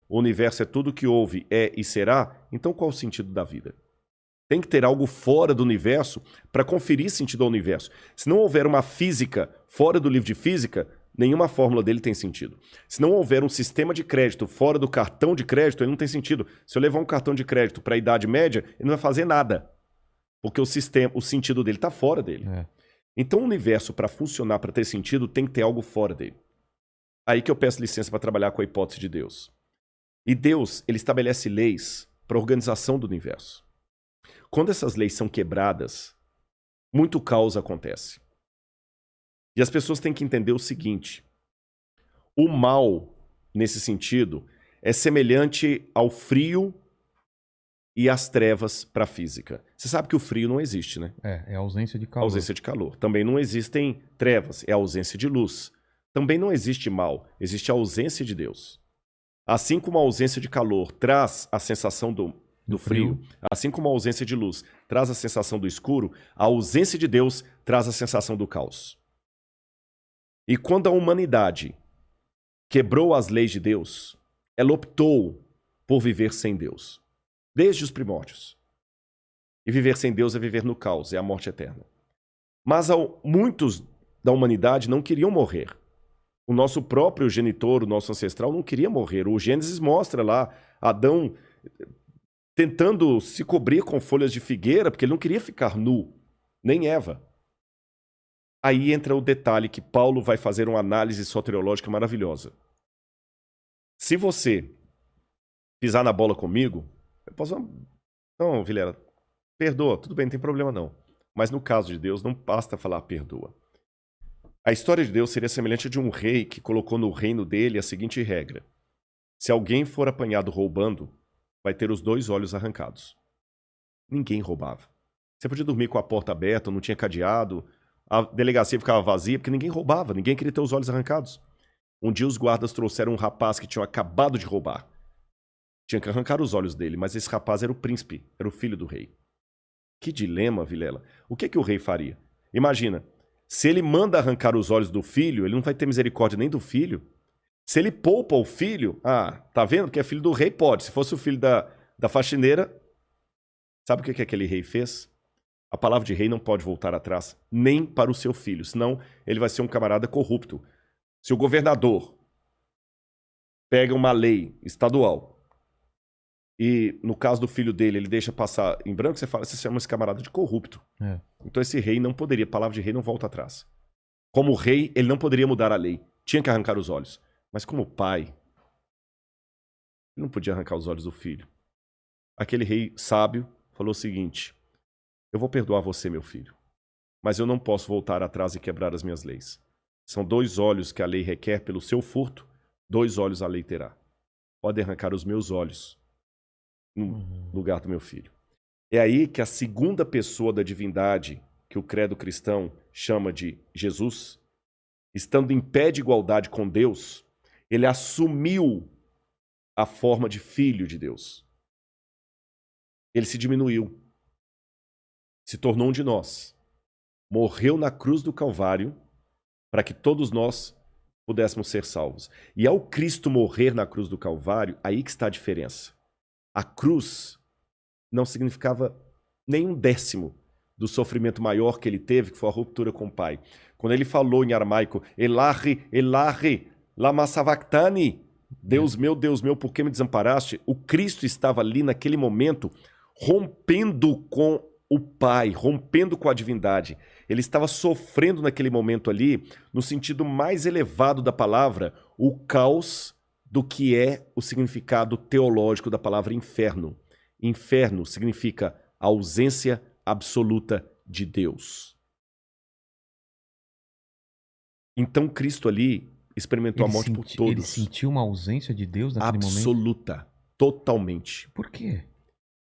o universo é tudo que houve, é e será, então qual o sentido da vida? Tem que ter algo fora do universo para conferir sentido ao universo. Se não houver uma física fora do livro de física, nenhuma fórmula dele tem sentido. Se não houver um sistema de crédito fora do cartão de crédito, ele não tem sentido. Se eu levar um cartão de crédito para a Idade Média, ele não vai fazer nada. Porque o sentido dele está fora dele. Então o universo, para funcionar, para ter sentido, tem que ter algo fora dele. Aí que eu peço licença para trabalhar com a hipótese de Deus. E Deus, ele estabelece leis para a organização do universo. Quando essas leis são quebradas, muito caos acontece. E as pessoas têm que entender o seguinte: o mal, nesse sentido, é semelhante ao frio e às trevas para a física. Você sabe que o frio não existe, né? É a ausência de calor. Ausência de calor. Também não existem trevas, é a ausência de luz. Também não existe mal, existe a ausência de Deus. Assim como a ausência de calor traz a sensação do frio, assim como a ausência de luz traz a sensação do escuro, a ausência de Deus traz a sensação do caos. E quando a humanidade quebrou as leis de Deus, ela optou por viver sem Deus, desde os primórdios. E viver sem Deus é viver no caos, é a morte eterna. Mas muitos da humanidade não queriam morrer. O nosso próprio genitor, o nosso ancestral, não queria morrer. O Gênesis mostra lá Adão tentando se cobrir com folhas de figueira, porque ele não queria ficar nu, nem Eva. Aí entra o detalhe que Paulo vai fazer uma análise soteriológica maravilhosa. Se você pisar na bola comigo, eu posso... Não, Vilela, perdoa, tudo bem, não tem problema não. Mas no caso de Deus, não basta falar perdoa. A história de Deus seria semelhante a de um rei que colocou no reino dele a seguinte regra: se alguém for apanhado roubando, vai ter os 2 olhos arrancados. Ninguém roubava. Você podia dormir com a porta aberta, não tinha cadeado, a delegacia ficava vazia, porque ninguém roubava, ninguém queria ter os olhos arrancados. Um dia os guardas trouxeram um rapaz que tinha acabado de roubar. Tinha que arrancar os olhos dele, mas esse rapaz era o príncipe, era o filho do rei. Que dilema, Vilela. O que o rei faria? Imagina, se ele manda arrancar os olhos do filho, ele não vai ter misericórdia nem do filho. Se ele poupa o filho, tá vendo? Porque é filho do rei, pode. Se fosse o filho da faxineira, sabe o que aquele rei fez? A palavra de rei não pode voltar atrás, nem para o seu filho, senão ele vai ser um camarada corrupto. Se o governador pega uma lei estadual e, no caso do filho dele, ele deixa passar em branco, você chama esse camarada de corrupto. Então esse rei não poderia, a palavra de rei não volta atrás. Como rei, ele não poderia mudar a lei, tinha que arrancar os olhos. Mas como pai, ele não podia arrancar os olhos do filho. Aquele rei sábio falou o seguinte: eu vou perdoar você, meu filho, mas eu não posso voltar atrás e quebrar as minhas leis. São 2 olhos que a lei requer pelo seu furto, 2 olhos a lei terá. Pode arrancar os meus olhos no lugar do meu filho. É aí que a segunda pessoa da divindade, que o credo cristão chama de Jesus, estando em pé de igualdade com Deus, ele assumiu a forma de filho de Deus. Ele se diminuiu, se tornou um de nós, morreu na cruz do Calvário para que todos nós pudéssemos ser salvos. E ao Cristo morrer na cruz do Calvário, aí que está a diferença. A cruz não significava nem 1/10 do sofrimento maior que ele teve, que foi a ruptura com o Pai. Quando ele falou em aramaico, Elahi, Elahi, lama sabachthani, Deus meu, por que me desamparaste? O Cristo estava ali naquele momento rompendo com o Pai, rompendo com a divindade. Ele estava sofrendo naquele momento ali, no sentido mais elevado da palavra, o caos do que é o significado teológico da palavra inferno. Inferno significa a ausência absoluta de Deus. Então Cristo ali experimentou a morte por todos. Ele sentiu uma ausência de Deus naquele momento? Absoluta, totalmente. Por quê?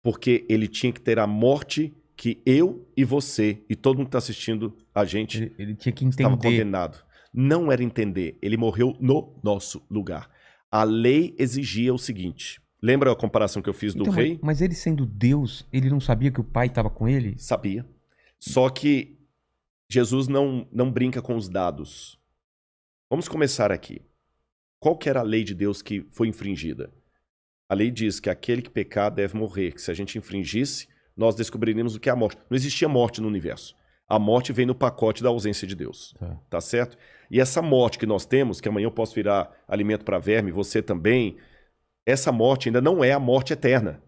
Porque ele tinha que ter a morte que eu e você e todo mundo que está assistindo a gente ele tinha que entender. Estava condenado. Não era entender, ele morreu no nosso lugar. A lei exigia o seguinte, lembra a comparação que eu fiz do rei? Mas ele sendo Deus, ele não sabia que o Pai estava com ele? Sabia. Só que Jesus não brinca com os dados. Vamos começar aqui. Qual que era a lei de Deus que foi infringida? A lei diz que aquele que pecar deve morrer, que se a gente infringisse, nós descobriríamos o que é a morte. Não existia morte no universo. A morte vem no pacote da ausência de Deus. Tá certo? E essa morte que nós temos, que amanhã eu posso virar alimento para verme, você também, essa morte ainda não é a morte eterna.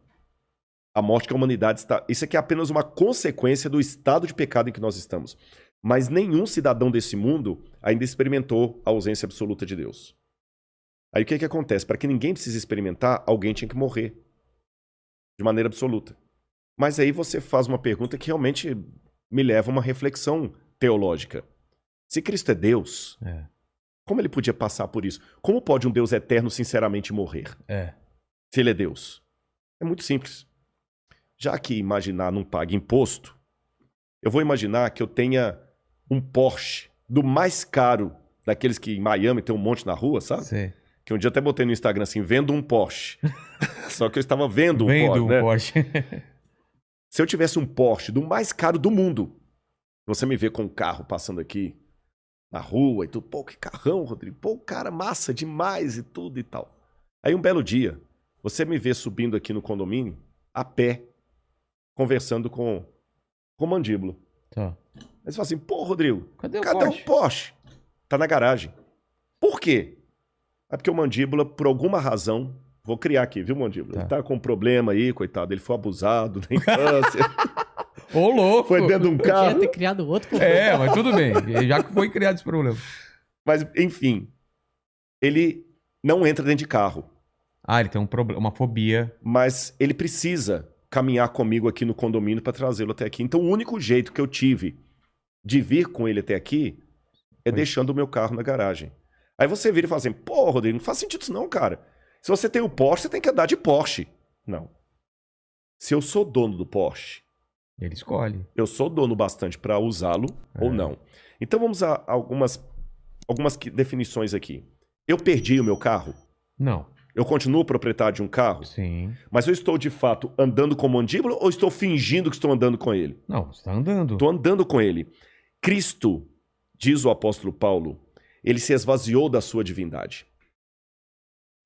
A morte que a humanidade está... Isso aqui é apenas uma consequência do estado de pecado em que nós estamos. Mas nenhum cidadão desse mundo ainda experimentou a ausência absoluta de Deus. Aí o que acontece? Para que ninguém precise experimentar, alguém tinha que morrer. De maneira absoluta. Mas aí você faz uma pergunta que realmente me leva a uma reflexão teológica. Se Cristo é Deus, como ele podia passar por isso? Como pode um Deus eterno sinceramente morrer? Se ele é Deus? É muito simples. Já que imaginar não paga imposto, eu vou imaginar que eu tenha um Porsche do mais caro, daqueles que em Miami tem um monte na rua, sabe? Sim. Que um dia até botei no Instagram assim, vendo um Porsche. Só que eu estava vendo um Porsche. Se eu tivesse um Porsche do mais caro do mundo, você me vê com um carro passando aqui na rua e tudo. Pô, que carrão, Rodrigo. Pô, cara, massa demais e tudo e tal. Aí um belo dia, você me vê subindo aqui no condomínio, a pé, conversando com o Mandíbula. Tá. Aí você fala assim, pô, Rodrigo, cadê o Porsche? Tá na garagem. Por quê? É porque o Mandíbula, por alguma razão, vou criar aqui, viu, Mandíbula? Tá. Ele tá com um problema aí, coitado. Ele foi abusado na infância. Ô, louco! Foi dentro de um carro. Podia ter criado outro problema. Mas tudo bem. Já que foi criado esse problema. Mas, enfim, ele não entra dentro de carro. Ele tem um problema, uma fobia. Mas ele precisa caminhar comigo aqui no condomínio para trazê-lo até aqui. Então, o único jeito que eu tive de vir com ele até aqui é deixando o meu carro na garagem. Aí você vira e fala assim, pô, Rodrigo, não faz sentido isso não, cara. Se você tem o Porsche, você tem que andar de Porsche. Não. Se eu sou dono do Porsche, ele escolhe. Eu sou dono bastante para usá-lo ou não. Então vamos a algumas definições aqui. Eu perdi o meu carro? Não. Eu continuo proprietário de um carro? Sim. Mas eu estou de fato andando com o Mandíbula ou estou fingindo que estou andando com ele? Não, você está andando. Estou andando com ele. Cristo, diz o apóstolo Paulo, ele se esvaziou da sua divindade.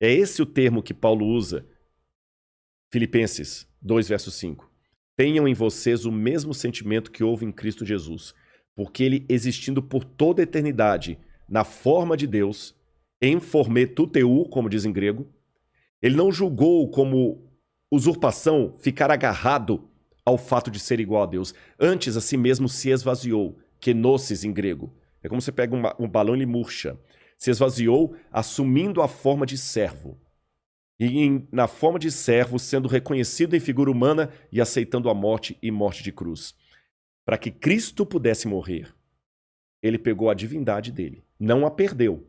É esse o termo que Paulo usa. Filipenses 2, verso 5. Tenham em vocês o mesmo sentimento que houve em Cristo Jesus, porque ele, existindo por toda a eternidade, na forma de Deus, em forme tuteu, como diz em grego, ele não julgou como usurpação ficar agarrado ao fato de ser igual a Deus. Antes, a si mesmo se esvaziou, kenosis em grego. É como você pega um balão e ele murcha. Se esvaziou, assumindo a forma de servo. E na forma de servo, sendo reconhecido em figura humana e aceitando a morte e morte de cruz. Para que Cristo pudesse morrer, ele pegou a divindade dele, não a perdeu.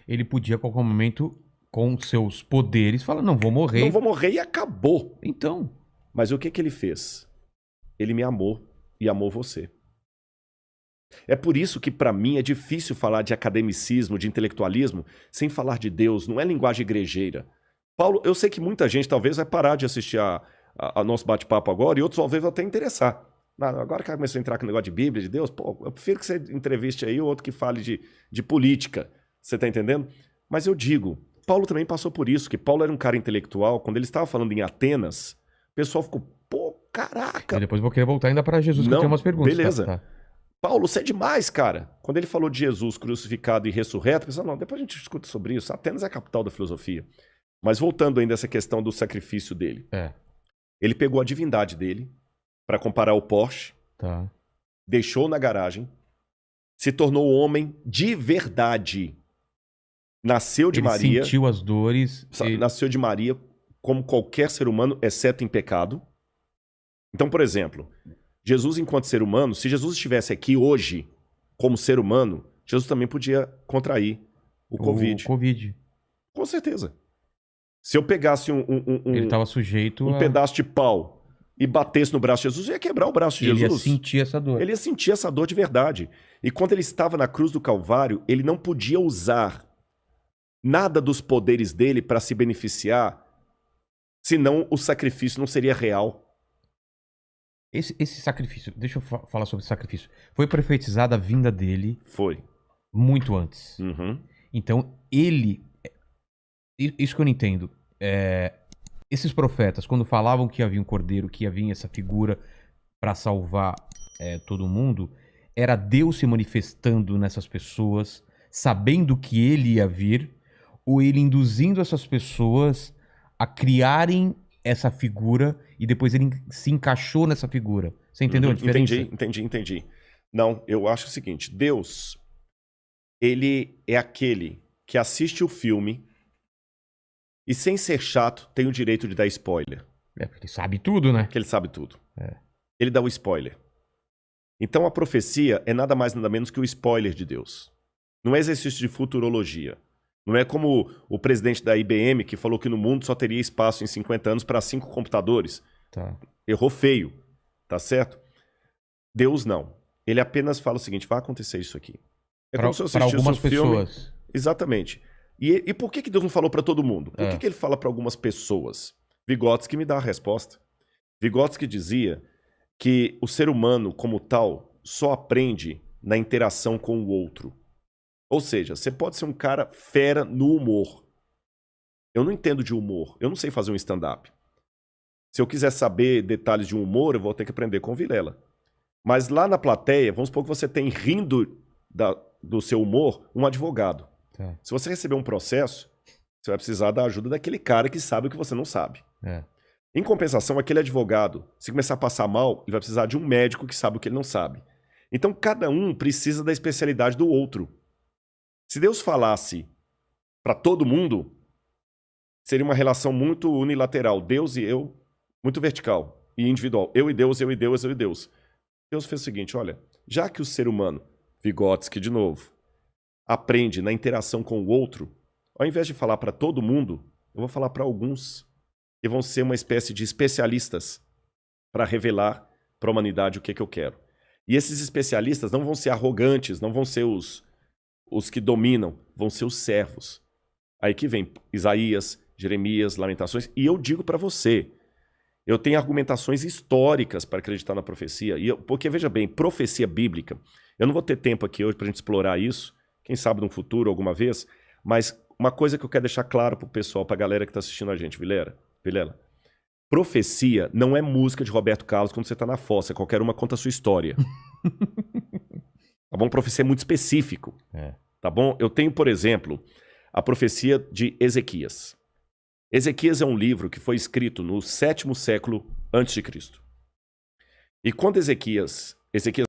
Ele podia, a qualquer momento, com seus poderes, falar, não vou morrer. Não vou morrer e acabou. Então. Mas o que ele fez? Ele me amou e amou você. É por isso que, para mim, é difícil falar de academicismo, de intelectualismo, sem falar de Deus. Não é linguagem igrejeira. Paulo, eu sei que muita gente talvez vai parar de assistir a nosso bate-papo agora e outros talvez vão até interessar. Agora que começou a entrar com o negócio de Bíblia, de Deus, pô, eu prefiro que você entreviste aí outro que fale de política. Você tá entendendo? Mas eu digo, Paulo também passou por isso, que Paulo era um cara intelectual. Quando ele estava falando em Atenas, o pessoal ficou, pô, caraca. E depois vou querer voltar ainda para Jesus, que eu tenho umas perguntas. Beleza. Tá. Paulo, você é demais, cara. Quando ele falou de Jesus crucificado e ressurreto, eu pensei, não, depois a gente discute sobre isso. Atenas é a capital da filosofia. Mas voltando ainda a essa questão do sacrifício dele. Ele pegou a divindade dele para comparar o Porsche, deixou na garagem, se tornou homem de verdade. Nasceu de Maria. Ele sentiu as dores. Nasceu de Maria como qualquer ser humano, exceto em pecado. Então, por exemplo, Jesus enquanto ser humano, se Jesus estivesse aqui hoje como ser humano, Jesus também podia contrair o Covid. Com certeza. Se eu pegasse ele estava sujeito um pedaço de pau e batesse no braço de Jesus, eu ia quebrar o braço de Jesus. Ele ia sentir essa dor. Ele ia sentir essa dor de verdade. E quando ele estava na cruz do Calvário, ele não podia usar nada dos poderes dele para se beneficiar, senão o sacrifício não seria real. Esse sacrifício, deixa eu falar sobre esse sacrifício. Foi profetizada a vinda dele. Foi. Muito antes. Uhum. Então, ele... Isso que eu não entendo. esses profetas, quando falavam que havia um cordeiro, que havia essa figura para salvar todo mundo, era Deus se manifestando nessas pessoas, sabendo que ele ia vir, ou ele induzindo essas pessoas a criarem essa figura e depois ele se encaixou nessa figura. Você entendeu a diferença? Entendi. Não, eu acho o seguinte, Deus, ele é aquele que assiste o filme e, sem ser chato, tem o direito de dar spoiler. Porque ele sabe tudo, né? Porque ele sabe tudo. Ele dá o spoiler. Então a profecia é nada mais nada menos que o spoiler de Deus. Não é exercício de futurologia. Não é como o presidente da IBM que falou que no mundo só teria espaço em 50 anos para 5 computadores. Tá. Errou feio, tá certo? Deus não. Ele apenas fala o seguinte, vai acontecer isso aqui. Como se eu assistisse algumas pessoas. Filme. Exatamente. E por que Deus não falou para todo mundo? Por que ele fala para algumas pessoas? Vygotsky me dá a resposta. Vygotsky dizia que o ser humano, como tal, só aprende na interação com o outro. Ou seja, você pode ser um cara fera no humor. Eu não entendo de humor. Eu não sei fazer um stand-up. Se eu quiser saber detalhes de um humor, eu vou ter que aprender com o Vilela. Mas lá na plateia, vamos supor que você tem, rindo do seu humor, um advogado. Se você receber um processo, você vai precisar da ajuda daquele cara que sabe o que você não sabe. Em compensação, aquele advogado, se começar a passar mal, ele vai precisar de um médico que sabe o que ele não sabe. Então, cada um precisa da especialidade do outro. Se Deus falasse para todo mundo, seria uma relação muito unilateral. Deus e eu, muito vertical e individual. Eu e Deus, eu e Deus, eu e Deus. Deus fez o seguinte, olha, já que o ser humano, Vygotsky de novo, aprende na interação com o outro, ao invés de falar para todo mundo, eu vou falar para alguns que vão ser uma espécie de especialistas para revelar para a humanidade o que eu quero. E esses especialistas não vão ser arrogantes, não vão ser os que dominam, vão ser os servos. Aí que vem Isaías, Jeremias, Lamentações, e eu digo para você, eu tenho argumentações históricas para acreditar na profecia, porque veja bem, profecia bíblica, eu não vou ter tempo aqui hoje para a gente explorar isso, quem sabe no futuro, alguma vez, mas uma coisa que eu quero deixar claro para o pessoal, para a galera que está assistindo a gente, Vilela, profecia não é música de Roberto Carlos quando você está na fossa, qualquer uma conta a sua história. Tá bom? Profecia é muito específico. Tá bom? Eu tenho, por exemplo, a profecia de Ezequias. Ezequias é um livro que foi escrito no 7º século a.C. E quando Ezequias